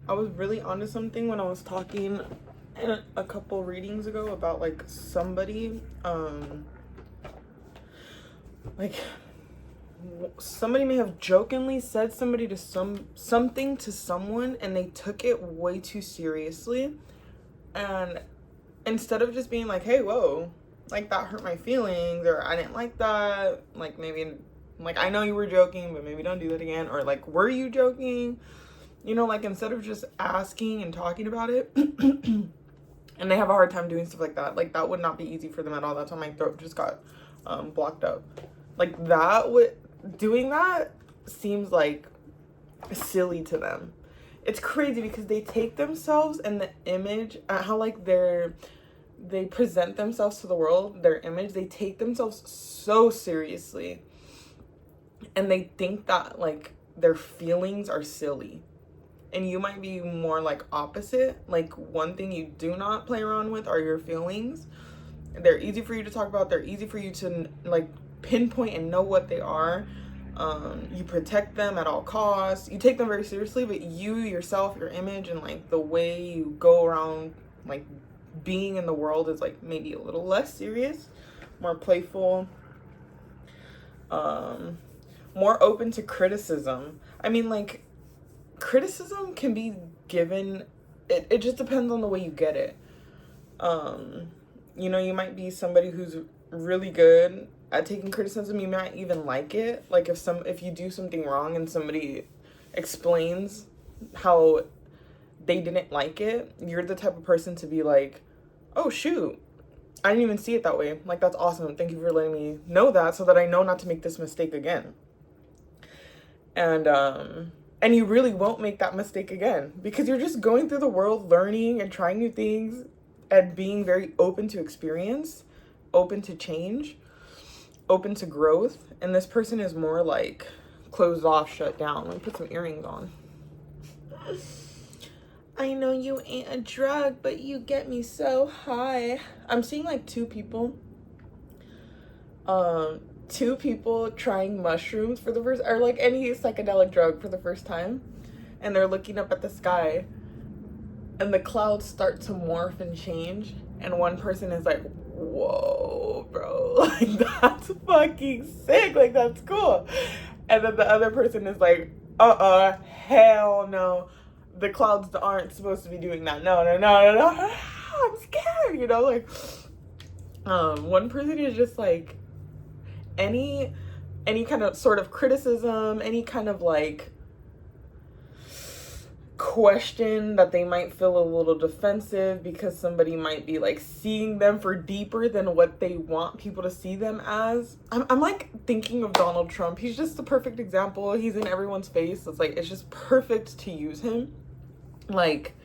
I was really onto something when I was talking a couple readings ago about like somebody, like somebody may have jokingly said something to someone and they took it way too seriously, and instead of just being like, hey, whoa, like that hurt my feelings, or I didn't like that, like maybe like I know you were joking but maybe don't do that again, or like were you joking, you know, like instead of just asking and talking about it. And they have a hard time doing stuff like that would not be easy for them at all. That's why my throat just got blocked up. Like that would doing that seems like silly to them. It's crazy because they take themselves and the image, how like they present themselves to the world, their image, they take themselves so seriously, and they think that like their feelings are silly. And you might be more like opposite. Like one thing you do not play around with are your feelings. They're easy for you to talk about. They're easy for you to like pinpoint and know what they are. You protect them at all costs. You take them very seriously, but you yourself, your image, and like the way you go around like being in the world is like maybe a little less serious, more playful, more open to criticism. I mean, like, criticism can be given, it just depends on the way you get it. You know, you might be somebody who's really good at taking criticism. You might even like it. Like if you do something wrong and somebody explains how they didn't like it, you're the type of person to be like, oh shoot, I didn't even see it that way. Like, that's awesome. Thank you for letting me know that so that I know not to make this mistake again. And you really won't make that mistake again because you're just going through the world learning and trying new things and being very open to experience, open to change, open to growth. And this person is more like closed off, shut down. Let me put some earrings on. I know you ain't a drug, but you get me so high. I'm seeing like two people trying mushrooms for the first, or like any psychedelic drug for the first time, and they're looking up at the sky and the clouds start to morph and change, and one person is like, whoa bro, like that's fucking sick, like that's cool. And then the other person is like, hell no, the clouds aren't supposed to be doing that, no, I'm scared, you know. Like one person is just like, any kind of sort of criticism, any kind of like question that they might feel a little defensive because somebody might be like seeing them for deeper than what they want people to see them as. I'm like thinking of Donald Trump. He's just the perfect example. He's in everyone's face. It's like, it's just perfect to use him. Like,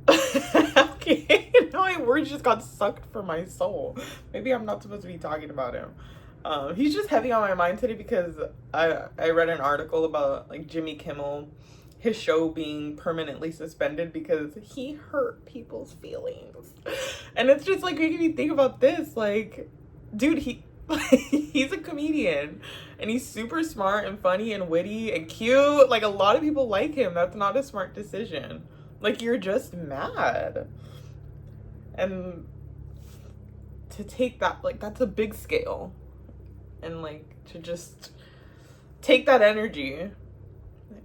okay, my words just got sucked from my soul. Maybe I'm not supposed to be talking about him. He's just heavy on my mind today because I read an article about like Jimmy Kimmel, his show being permanently suspended because he hurt people's feelings. And it's just like making me think about this. Like, dude, he's a comedian and he's super smart and funny and witty and cute. Like, a lot of people like him. That's not a smart decision. Like, you're just mad. And to take that, like, that's a big scale. And, like, to just take that energy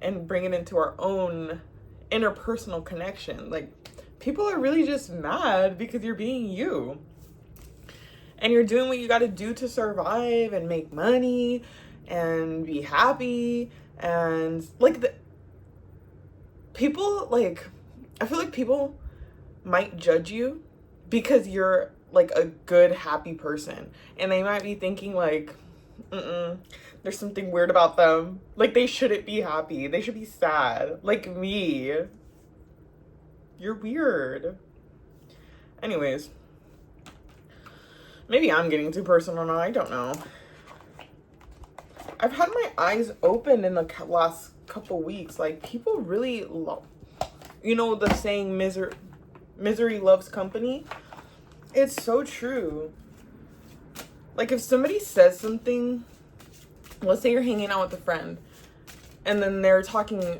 and bring it into our own interpersonal connection. Like, people are really just mad because you're being you. And you're doing what you got to do to survive and make money and be happy. And, like, people, like, I feel like people might judge you because you're like a good, happy person. And they might be thinking like, there's something weird about them. Like, they shouldn't be happy. They should be sad. Like me. You're weird. Anyways. Maybe I'm getting too personal now. I don't know. I've had my eyes open in the last couple weeks. Like, people really love, you know, the saying misery loves company. It's so true. Like, if somebody says something, let's say you're hanging out with a friend and then they're talking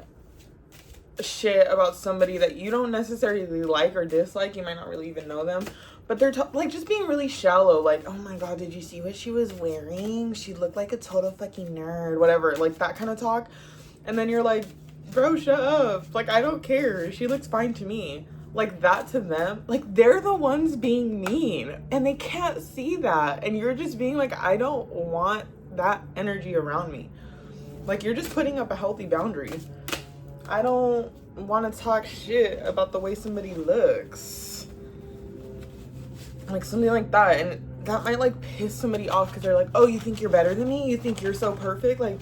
shit about somebody that you don't necessarily like or dislike. You might not really even know them, but they're like just being really shallow. Like, oh my god, did you see what she was wearing? She looked like a total fucking nerd, whatever, like that kind of talk. And then you're like, bro, shut up. Like, I don't care. She looks fine to me. Like, that to them, like, they're the ones being mean and they can't see that. And you're just being like, I don't want that energy around me. Like, you're just putting up a healthy boundary. I don't want to talk shit about the way somebody looks. Like, something like that. And that might, like, piss somebody off because they're like, oh, you think you're better than me? You think you're so perfect? Like,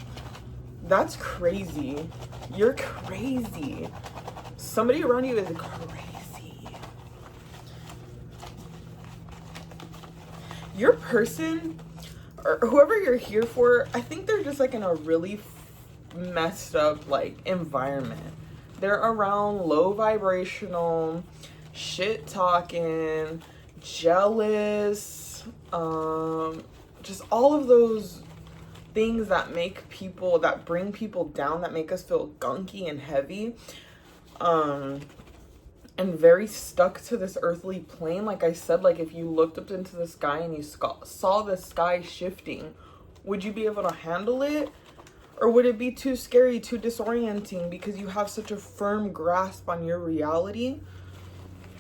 that's crazy. You're crazy. Somebody around you is crazy. Your person or whoever you're here for, I think they're just like in a really messed up like environment. They're around low vibrational, shit talking, jealous, just all of those things that bring people down, that make us feel gunky and heavy. And very stuck to this earthly plane. Like I said, like if you looked up into the sky and you saw the sky shifting, would you be able to handle it? Or would it be too scary, too disorienting because you have such a firm grasp on your reality?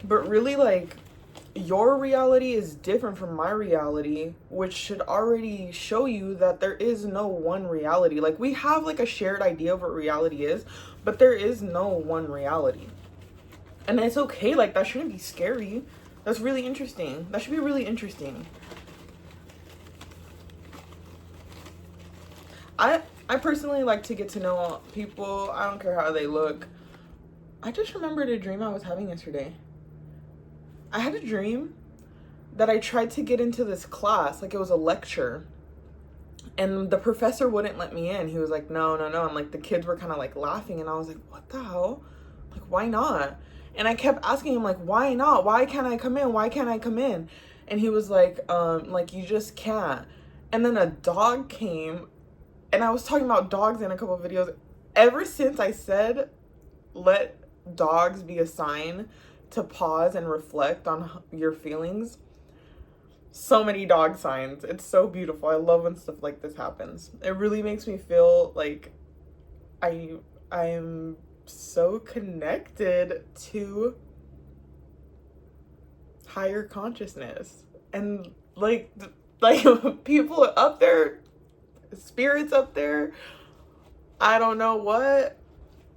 But really, like, your reality is different from my reality, which should already show you that there is no one reality. Like, we have like a shared idea of what reality is, but there is no one reality. And it's okay, like, that shouldn't be scary. That's really interesting. That should be really interesting. I personally like to get to know people. I don't care how they look. I just remembered a dream I was having yesterday. I had a dream that I tried to get into this class, like it was a lecture. And the professor wouldn't let me in. He was like, no. And like the kids were kind of like laughing. And I was like, what the hell? Like, why not? And I kept asking him, like, why not? Why can't I come in? Why can't I come in? And he was like, you just can't. And then a dog came, and I was talking about dogs in a couple of videos. Ever since I said, let dogs be a sign to pause and reflect on your feelings, so many dog signs. It's so beautiful. I love when stuff like this happens. It really makes me feel like I am so connected to higher consciousness and like people up there, spirits up there, I don't know what,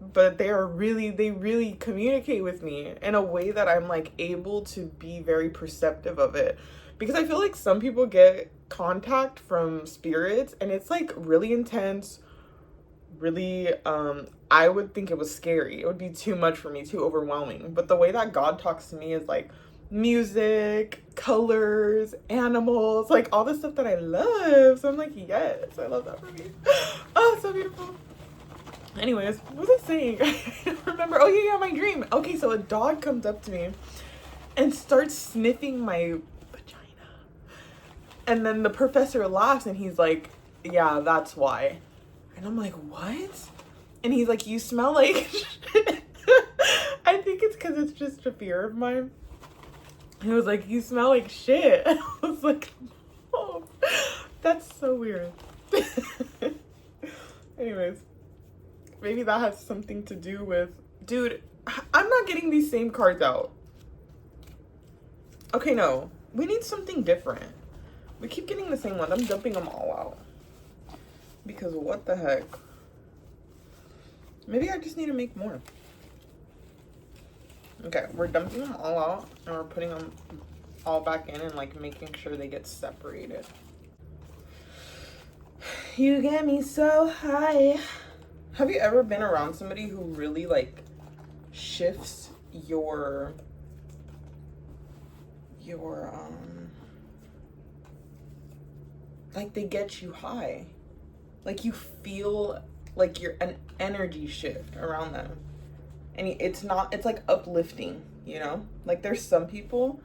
but they really communicate with me in a way that I'm like able to be very perceptive of it. Because I feel like some people get contact from spirits and it's like really intense, really I would think it was scary. It would be too much for me, too overwhelming. But the way that God talks to me is like music, colors, animals, like all the stuff that I love. So I'm like, yes, I love that for me. Oh, so beautiful. Anyways, what was I saying? I don't remember. Oh yeah, my dream. Okay, so a dog comes up to me and starts sniffing my vagina. And then the professor laughs and he's like, yeah, that's why. And I'm like, what? And he's like, you smell like shit. I think it's because it's just a fear of mine. He was like, you smell like shit. I was like, oh, that's so weird. Anyways, maybe that has something to do with, dude, I'm not getting these same cards out. Okay, no, we need something different. We keep getting the same ones. I'm dumping them all out. Because what the heck? Maybe I just need to make more. Okay, we're dumping them all out and we're putting them all back in and like making sure they get separated. You get me so high. Have you ever been around somebody who really like shifts your like they get you high? Like you feel like you're an energy shift around them. And it's like uplifting, you know? Like there's some people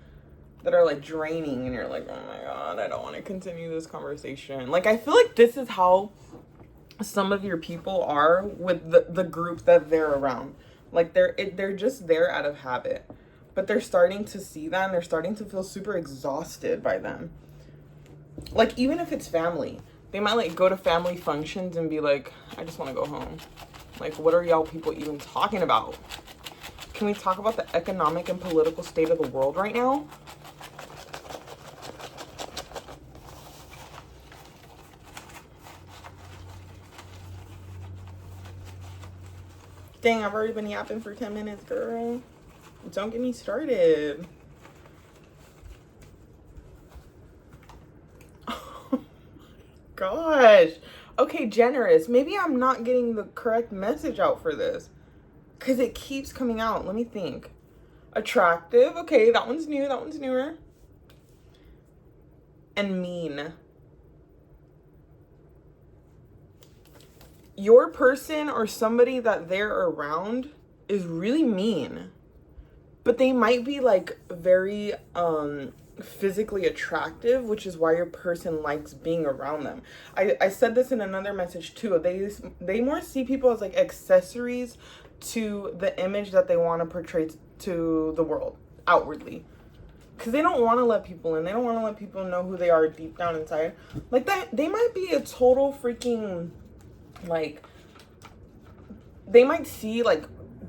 that are like draining and you're like, oh my God, I don't want to continue this conversation. Like I feel like this is how some of your people are with the group that they're around. Like they're just there out of habit. But they're starting to see that and they're starting to feel super exhausted by them. Like, even if it's family, they might like go to family functions and be like, I just want to go home. Like, what are y'all people even talking about? Can we talk about the economic and political state of the world right now? Dang, I've already been yapping for 10 minutes, girl. Don't get me started. Oh my gosh. Okay, generous. Maybe I'm not getting the correct message out for this. Because it keeps coming out. Let me think. Attractive. Okay, that one's new. That one's newer. And mean. Your person or somebody that they're around is really mean. But they might be like very physically attractive, which is why your person likes being around them. I said this in another message too. They more see people as like accessories to the image that they want to portray to the world outwardly. Because they don't want to let people in. They don't want to let people know who they are deep down inside. Like that, they might be a total freaking, like, they might see like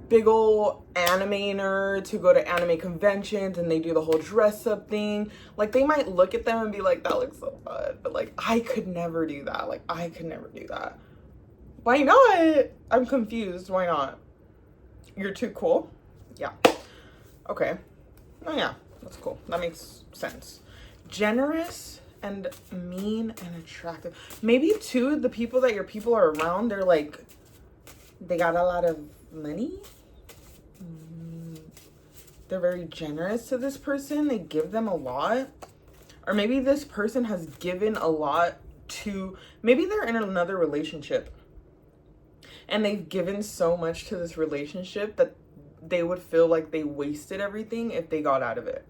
big ol' anime nerds who go to anime conventions and they do the whole dress up thing. Like, they might look at them and be like, that looks so fun. But like, I could never do that. Like, I could never do that. Why not? I'm confused. Why not? You're too cool? Yeah. Okay. Oh yeah, that's cool. That makes sense. Generous and mean and attractive. Maybe too, the people that your people are around, they're like, they got a lot of money. They're very generous to this person. They give them a lot. Or maybe this person has given a lot to, maybe they're in another relationship and they've given so much to this relationship that they would feel like they wasted everything if they got out of it.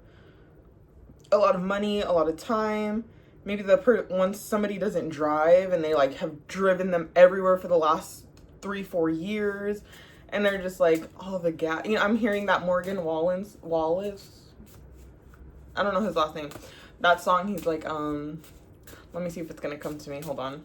A lot of money, a lot of time. Maybe once somebody doesn't drive and they like have driven them everywhere for the last 3-4 years, and they're just like, oh, the gas. You know, I'm hearing that Morgan Wallace. I don't know his last name. That song, he's like, let me see if it's gonna come to me. Hold on.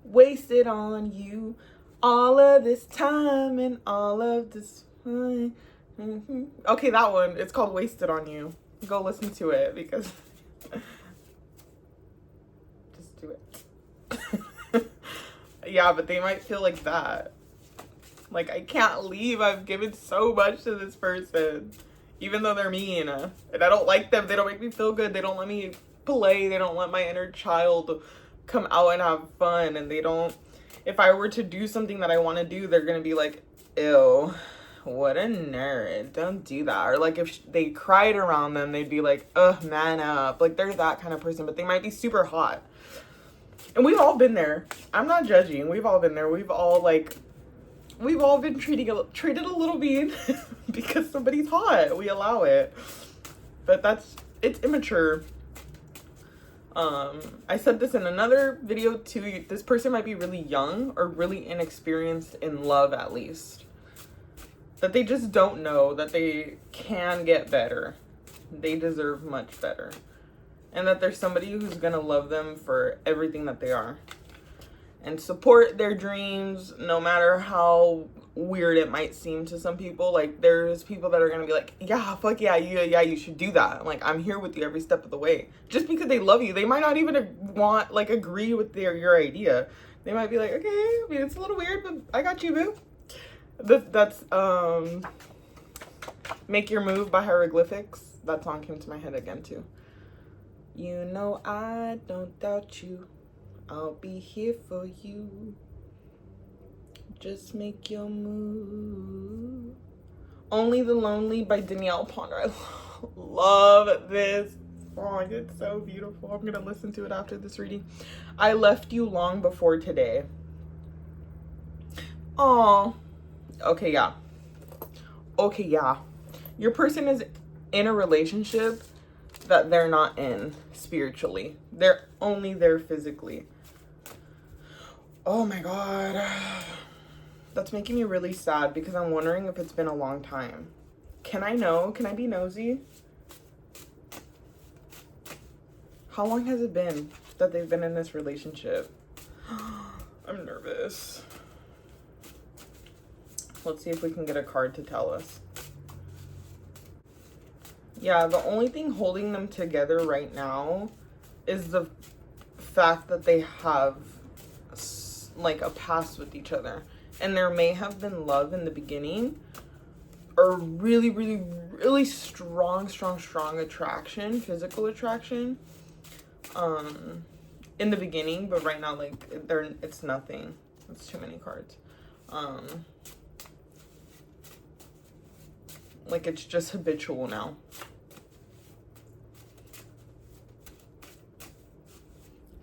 Wasted on you all of this time and all of this. Okay, that one. It's called Wasted on You. Go listen to it because just do it. Yeah, but they might feel like that. Like, I can't leave. I've given so much to this person, even though they're mean. And I don't like them. They don't make me feel good. They don't let me play. They don't let my inner child come out and have fun. And they don't, if I were to do something that I want to do, they're going to be like, ew, what a nerd. Don't do that. Or like if they cried around them, they'd be like, ugh, man up. Like, they're that kind of person, but they might be super hot. And we've all been there. I'm not judging. We've all been there. We've all been treated a little mean because somebody's hot. We allow it. But it's immature. I said this in another video too. This person might be really young or really inexperienced in love, at least. That they just don't know that they can get better. They deserve much better. And that there's somebody who's gonna love them for everything that they are. And support their dreams, no matter how weird it might seem to some people. Like, there's people that are gonna be like, yeah, fuck yeah, you should do that. Like, I'm here with you every step of the way. Just because they love you, they might not even agree with your idea. They might be like, okay, I mean, it's a little weird, but I got you, boo. That's Make Your Move by Hieroglyphics. That song came to my head again too. You know I don't doubt you. I'll be here for you. Just make your move. Only the Lonely by Danielle Ponder. I love this song. It's so beautiful. I'm gonna listen to it after this reading. I Left You Long Before Today. Oh. Okay, yeah. Your person is in a relationship that they're not in spiritually. They're only there physically. Oh my god. That's making me really sad because I'm wondering if it's been a long time. Can I know? Can I be nosy? How long has it been that they've been in this relationship? I'm nervous. Let's see if we can get a card to tell us. Yeah, the only thing holding them together right now is the fact that they have like a past with each other. And there may have been love in the beginning, or really, really, really strong attraction, physical attraction, in the beginning, but right now, like, it's nothing. It's too many cards. Like, it's just habitual now.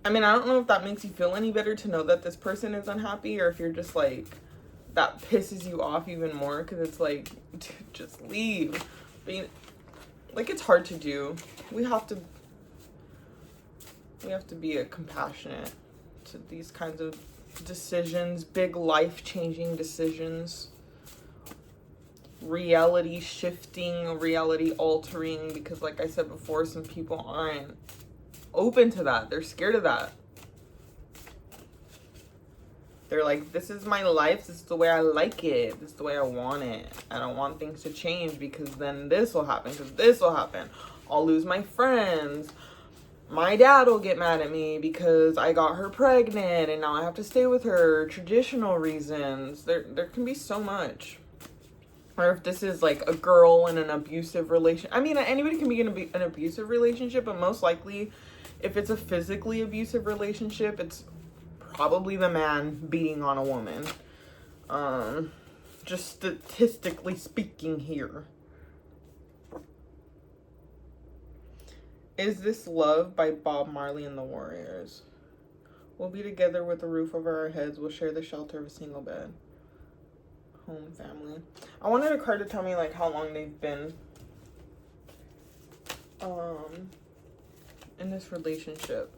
I mean, I don't know if that makes you feel any better to know that this person is unhappy, or if you're just like, that pisses you off even more, because it's like, dude, just leave. But, like, it's hard to do. We have to be compassionate to these kinds of decisions, big life-changing decisions, reality shifting, reality altering, because like I said before, some people aren't open to that. They're scared of that. They're like, this is my life. This is the way I like it. This is the way I want it. I don't want things to change because then this will happen. Because this will happen. I'll lose my friends. My dad will get mad at me because I got her pregnant and now I have to stay with her. Traditional reasons. There can be so much. Or if this is like a girl in an abusive relationship. I mean, anybody can be in an abusive relationship, but most likely if it's a physically abusive relationship, it's probably the man beating on a woman. Just statistically speaking here. Is This Love by Bob Marley and the Warriors. We'll be together with a roof over our heads. We'll share the shelter of a single bed. Home, family. I wanted a card to tell me like how long they've been in this relationship.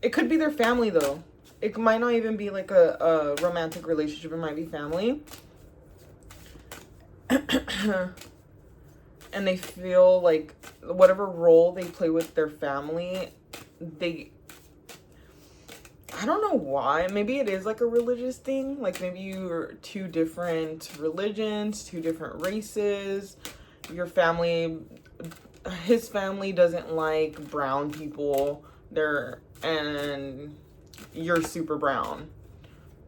It could be their family though. It might not even be like a romantic relationship. It might be family. And they feel like whatever role they play with their family, I don't know why. Maybe it is like a religious thing. Like maybe you're two different religions, two different races. Your family, his family doesn't like brown people. And you're super brown.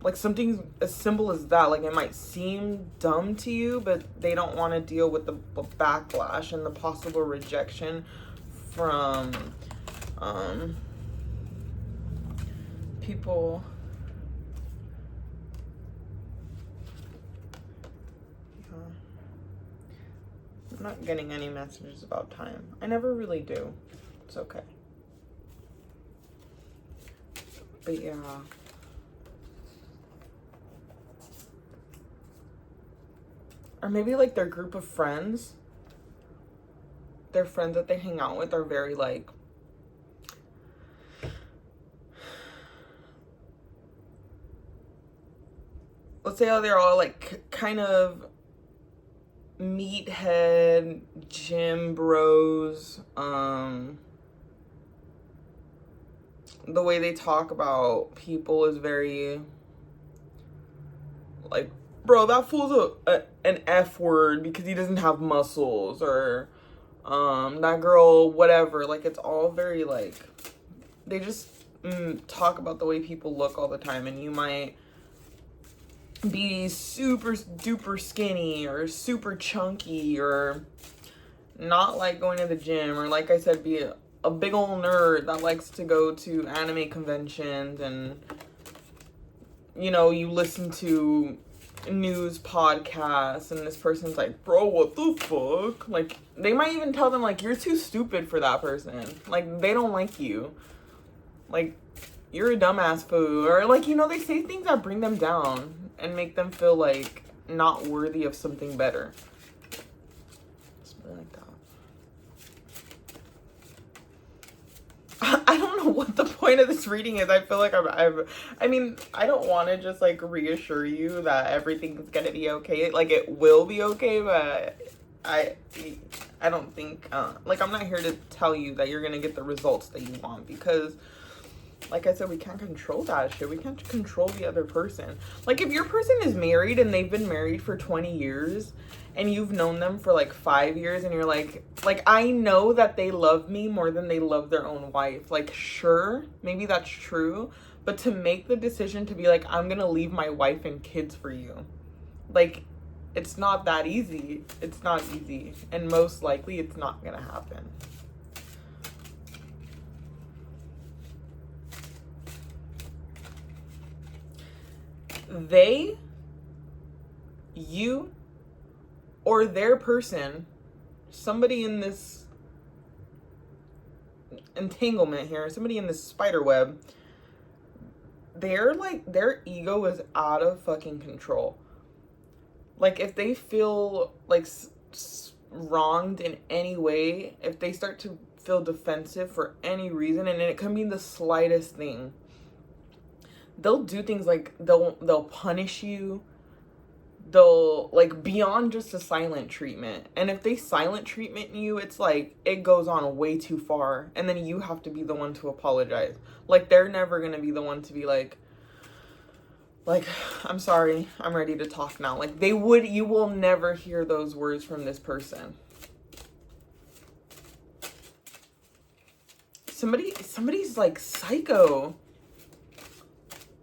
Like something as simple as that. Like it might seem dumb to you, but they don't want to deal with the backlash and the possible rejection from people. Yeah. I'm not getting any messages about time. I never really do. It's okay. But yeah. Or maybe like their group of friends, their friends that they hang out with are very like, let's say they're all like kind of meathead gym bros. The way they talk about people is very like, bro, that fool's an F word because he doesn't have muscles, or that girl, whatever. Like, it's all very like, they just talk about the way people look all the time, and you might be super duper skinny or super chunky or not like going to the gym, or like I said, be a big old nerd that likes to go to anime conventions, and you know, you listen to news podcasts and this person's like, bro, what the fuck? Like, they might even tell them like, you're too stupid for that person. Like, they don't like you. Like, you're a dumbass fool. Or like, you know, they say things that bring them down and make them feel like not worthy of something better. Something like that. I don't know what the point of this reading is. I feel like I mean, I don't want to just like reassure you that everything's gonna be okay. Like, it will be okay, but I don't think, like, I'm not here to tell you that you're gonna get the results that you want, because like I said, we can't control that shit. We can't control the other person. Like, if your person is married and they've been married for 20 years and you've known them for like 5 years and you're like, I know that they love me more than they love their own wife. Like, sure, maybe that's true. But to make the decision to be like, I'm going to leave my wife and kids for you. Like, it's not that easy. It's not easy. And most likely it's not going to happen. They, you, or their person, somebody in this entanglement here, somebody in this spider web, they're like, their ego is out of fucking control. Like, if they feel like wronged in any way, if they start to feel defensive for any reason, and it can be the slightest thing, they'll do things like they'll punish you. They'll, like, beyond just a silent treatment. And if they silent treatment you, it's like it goes on way too far, and then you have to be the one to apologize. Like, they're never gonna be the one to be like, I'm sorry, I'm ready to talk now. Like, you will never hear those words from this person. Somebody's like psycho.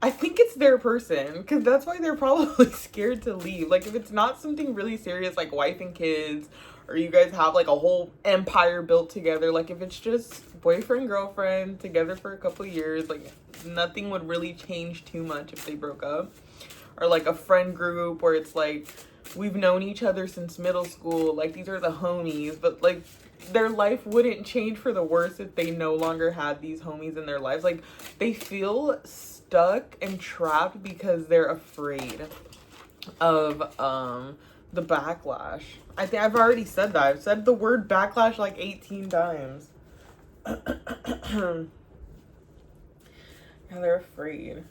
I think it's their person, because that's why they're probably scared to leave. Like, if it's not something really serious like wife and kids, or you guys have like a whole empire built together, like if it's just boyfriend, girlfriend, together for a couple years, like nothing would really change too much if they broke up. Or like a friend group where it's like, we've known each other since middle school, like these are the homies, but like their life wouldn't change for the worse if they no longer had these homies in their lives. Like, they feel stuck and trapped because they're afraid of the backlash. I think I've already said that. I've said the word backlash like 18 times. Yeah, they're afraid.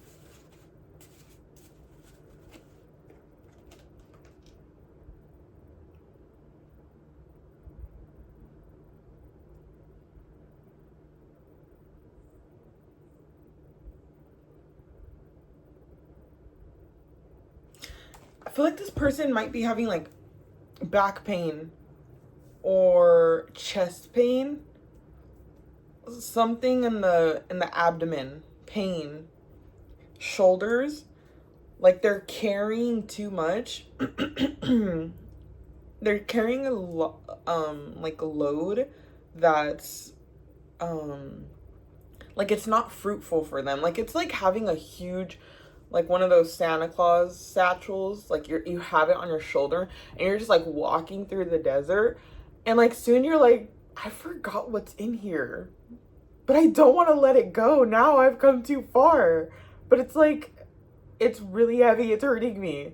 I feel like this person might be having like back pain or chest pain, something in the abdomen, pain, shoulders, like they're carrying too much. They're carrying like a load that's like it's not fruitful for them. Like, it's like having a huge, like one of those Santa Claus satchels, like you have it on your shoulder and you're just like walking through the desert, and like soon you're like, I forgot what's in here, but I don't want to let it go. Now I've come too far, but it's like, it's really heavy, it's hurting me,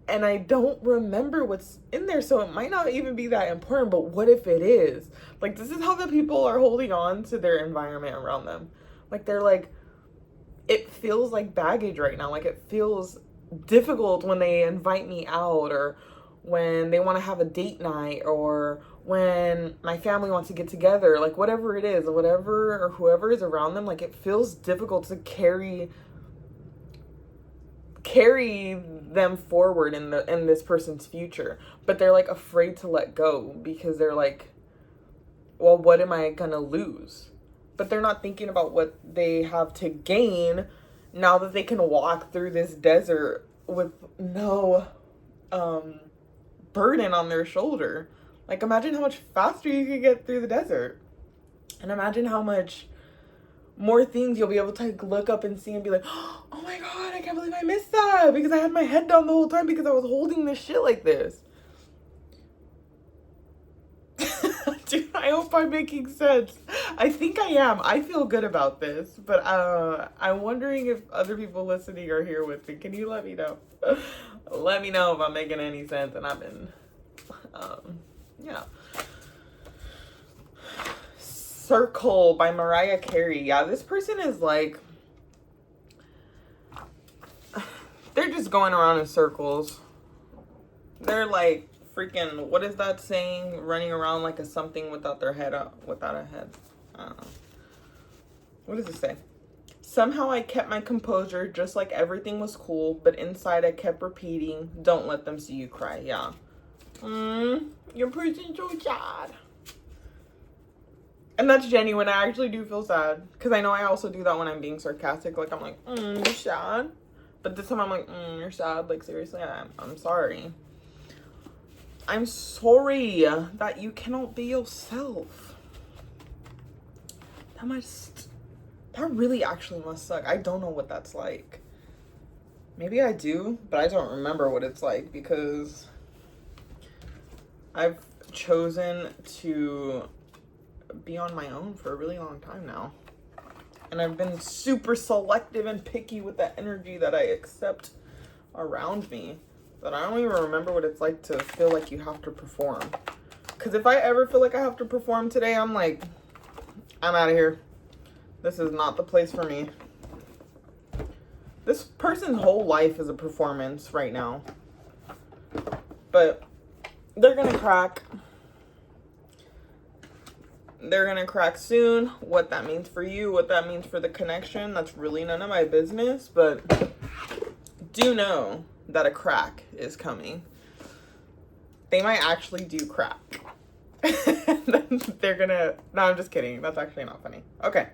and I don't remember what's in there, so it might not even be that important, but what if it is? Like, this is how the people are holding on to their environment around them. Like, they're like, it feels like baggage right now. Like, it feels difficult when they invite me out, or when they want to have a date night, or when my family wants to get together, like whatever it is, whatever or whoever is around them, like it feels difficult to carry them forward in this person's future. But they're like afraid to let go because they're like, well, what am I gonna lose? But they're not thinking about what they have to gain now that they can walk through this desert with no burden on their shoulder. Like, imagine how much faster you could get through the desert. And imagine how much more things you'll be able to like look up and see and be like, oh my god, I can't believe I missed that because I had my head down the whole time because I was holding this shit like this. Dude, I hope I'm making sense. I think I am. I feel good about this, but I'm wondering if other people listening are here with me. Can you let me know? Let me know if I'm making any sense. And I've been, yeah. Circle by Mariah Carey. Yeah, this person is like, they're just going around in circles. They're like freaking, what is that saying? Running around like a something without their head up, without a head. I don't know. What does it say? Somehow I kept my composure just like everything was cool, but inside I kept repeating, don't let them see you cry. Yeah. Your person's so sad. And that's genuine. I actually do feel sad. Because I know I also do that when I'm being sarcastic. Like, I'm like, you're sad. But this time I'm like, you're sad. Like, seriously, I'm sorry. I'm sorry that you cannot be yourself. That really actually must suck. I don't know what that's like. Maybe I do, but I don't remember what it's like because I've chosen to be on my own for a really long time now. And I've been super selective and picky with the energy that I accept around me, that I don't even remember what it's like to feel like you have to perform. Because if I ever feel like I have to perform today, I'm like, I'm out of here. This is not the place for me. This person's whole life is a performance right now. But they're gonna crack. They're gonna crack soon. What that means for you, what that means for the connection, that's really none of my business. But do know that a crack is coming. They might actually do crack. They're gonna... No, I'm just kidding. That's actually not funny. Okay.